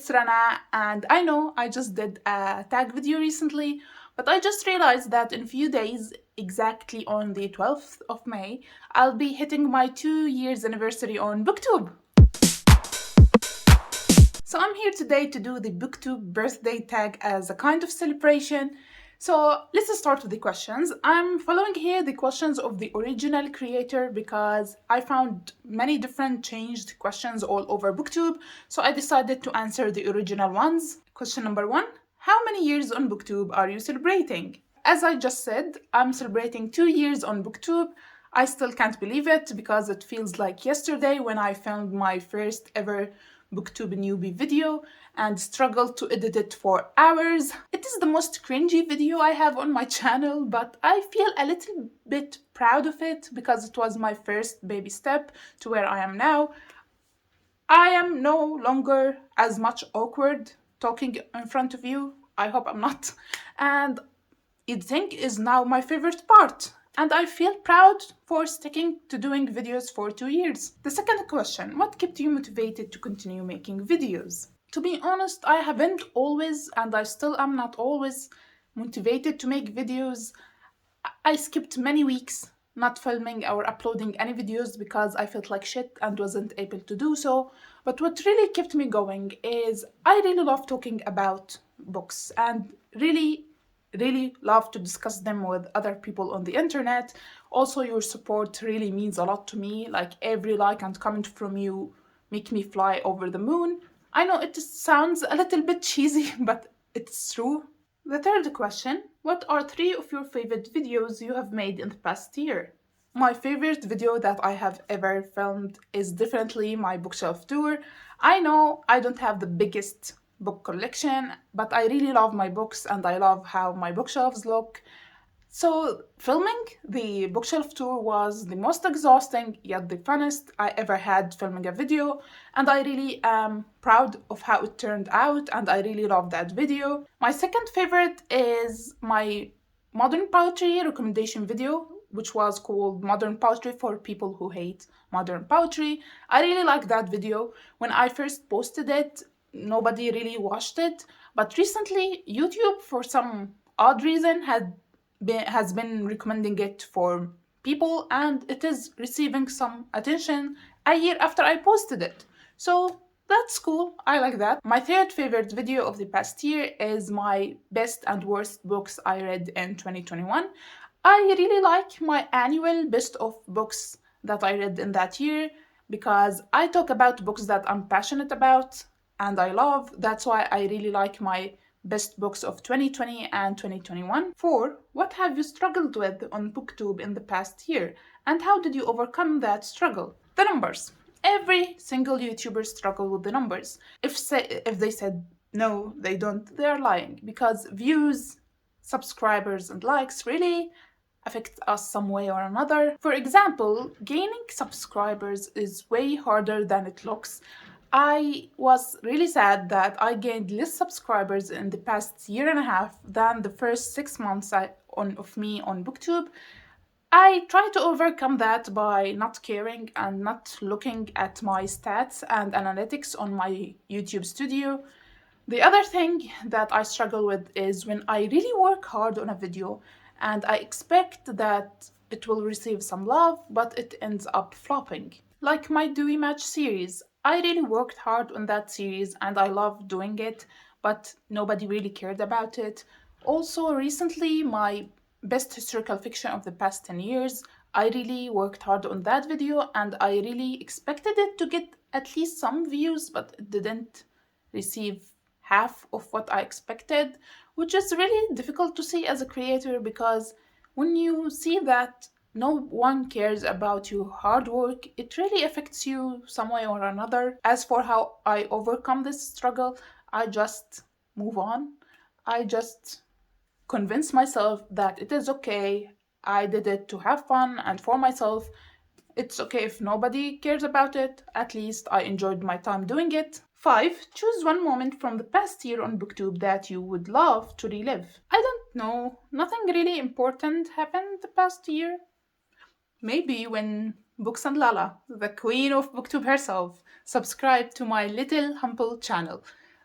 it's Rana, and I know I just did a tag video recently, but I just realized that in a few days, exactly on the 12th of May, I'll be hitting my 2 years anniversary on Booktube. So I'm here today to do the Booktube birthday tag as a kind of celebration. So let's start with the questions. I'm following here the questions of the original creator because I found many different changed questions all over Booktube. So I decided to answer the original ones. Question number 1. How many years on Booktube are you celebrating? As I just said, I'm celebrating 2 years on Booktube. I still can't believe it because it feels like yesterday when I filmed my first ever Booktube newbie video and struggled to edit it for hours. It is the most cringy video I have on my channel, but I feel a little bit proud of it because it was my first baby step to where I am now. I am no longer as much awkward talking in front of you. I hope I'm not. And editing is now my favorite part. And I feel proud for sticking to doing videos for 2 years. The second question, what kept you motivated to continue making videos? To be honest, I haven't always, and I still am not always, motivated to make videos. I skipped many weeks not filming or uploading any videos because I felt like shit and wasn't able to do so. But what really kept me going is I really love talking about books and really love to discuss them with other people on the internet. Also, your support really means a lot to me. Like every like and comment from you make me fly over the moon. I know it sounds a little bit cheesy, but it's true. The third question, what are 3 of your favorite videos you have made in the past year? My favorite video that I have ever filmed is definitely my bookshelf tour. I know I don't have the biggest book collection, but I really love my books and I love how my bookshelves look. So filming the bookshelf tour was the most exhausting yet the funnest I ever had filming a video, and I really am proud of how it turned out and I really love that video. My second favorite is my modern poetry recommendation video, which was called Modern Poetry for People Who Hate Modern Poetry. I really liked that video. When I first posted it, nobody really watched it, but recently YouTube, for some odd reason, has been recommending it for people and it is receiving some attention a year after I posted it. So that's cool, I like that. My third favorite video of the past year is my best and worst books I read in 2021. I really like my annual best of books that I read in that year because I talk about books that I'm passionate about and I love. That's why I really like my best books of 2020 and 2021. 4. What have you struggled with on Booktube in the past year and how did you overcome that struggle? The numbers. Every single YouTuber struggles with the numbers. If they said no, they don't, they're lying because views, subscribers, and likes really affect us some way or another. For example, gaining subscribers is way harder than it looks. I was really sad that I gained less subscribers in the past year and a half than the first 6 months of me on Booktube. I try to overcome that by not caring and not looking at my stats and analytics on my YouTube studio. The other thing that I struggle with is when I really work hard on a video and I expect that it will receive some love, but it ends up flopping. Like my Dewey Match series. I really worked hard on that series and I loved doing it, but nobody really cared about it. Also, recently, my best historical fiction of the past 10 years, I really worked hard on that video and I really expected it to get at least some views, but it didn't receive half of what I expected, which is really difficult to see as a creator because when you see that no one cares about your hard work, it really affects you some way or another. As for how I overcome this struggle, I just move on. I just convince myself that it is okay. I did it to have fun and for myself. It's okay if nobody cares about it. At least I enjoyed my time doing it. 5. Choose one moment from the past year on Booktube that you would love to relive. I don't know. Nothing really important happened the past year. Maybe when Books and Lala, the queen of Booktube herself, subscribed to my little humble channel.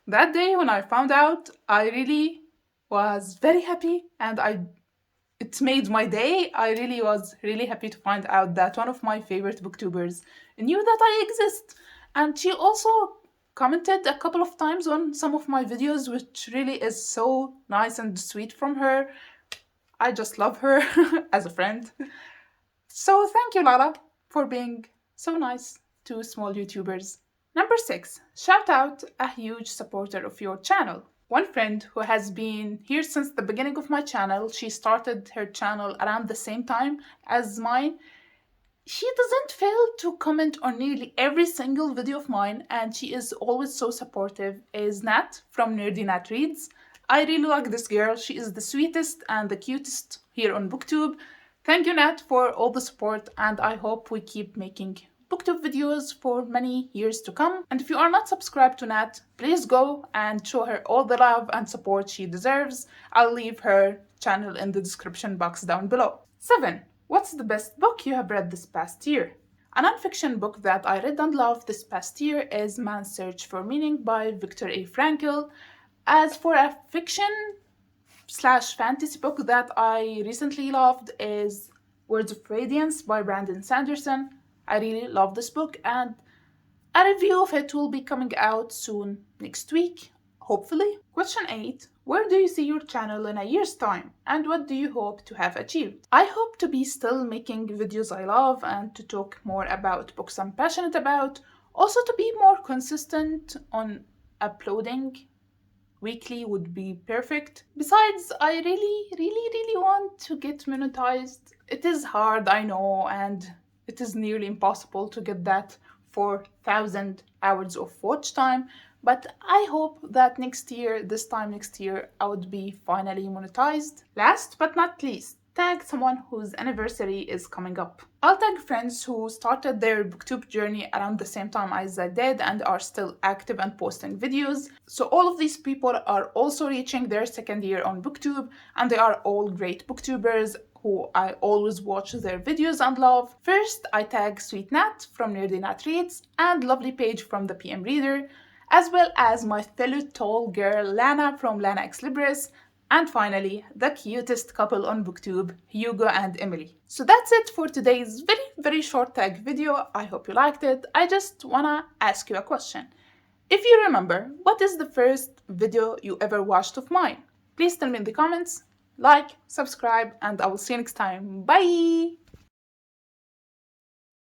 That day when I found out, I really was very happy and it made my day. I really was really happy to find out that one of my favorite booktubers knew that I exist. And she also commented a couple of times on some of my videos, which really is so nice and sweet from her. I just love her as a friend. So thank you, Lala, for being so nice to small YouTubers. Number 6, shout out a huge supporter of your channel. One friend who has been here since the beginning of my channel, she started her channel around the same time as mine. She doesn't fail to comment on nearly every single video of mine, and she is always so supportive, is Nat from Nerdy Nat Reads. I really like this girl. She is the sweetest and the cutest here on Booktube. Thank you, Nat, for all the support, and I hope we keep making Booktube videos for many years to come. And if you are not subscribed to Nat, please go and show her all the love and support she deserves. I'll leave her channel in the description box down below. 7. What's the best book you have read this past year? A nonfiction book that I read and loved this past year is Man's Search for Meaning by Viktor A. Frankl. As for a fiction/fantasy book that I recently loved is Words of Radiance by Brandon Sanderson. I really love this book, and a review of it will be coming out soon next week, hopefully. Question 8. Where do you see your channel in a year's time, and what do you hope to have achieved? I hope to be still making videos I love and to talk more about books I'm passionate about. Also to be more consistent on uploading. Weekly would be perfect. Besides, I really want to get monetized. It is hard, I know, and it is nearly impossible to get that for 1,000 hours of watch time. But I hope that this time next year, I would be finally monetized. Last but not least, tag someone whose anniversary is coming up. I'll tag friends who started their booktube journey around the same time as I did and are still active and posting videos. So all of these people are also reaching their second year on booktube, and they are all great booktubers who I always watch their videos and love. First, I tag Sweet Nat from Nerdy Nat Reads and Lovely Page from the PM Reader, as well as my fellow tall girl Lana from Lana X Libris, and finally, the cutest couple on Booktube, Hugo and Emily. So that's it for today's very short tag video. I hope you liked it. I just wanna ask you a question. If you remember, what is the first video you ever watched of mine? Please tell me in the comments. Like, subscribe, and I will see you next time. Bye!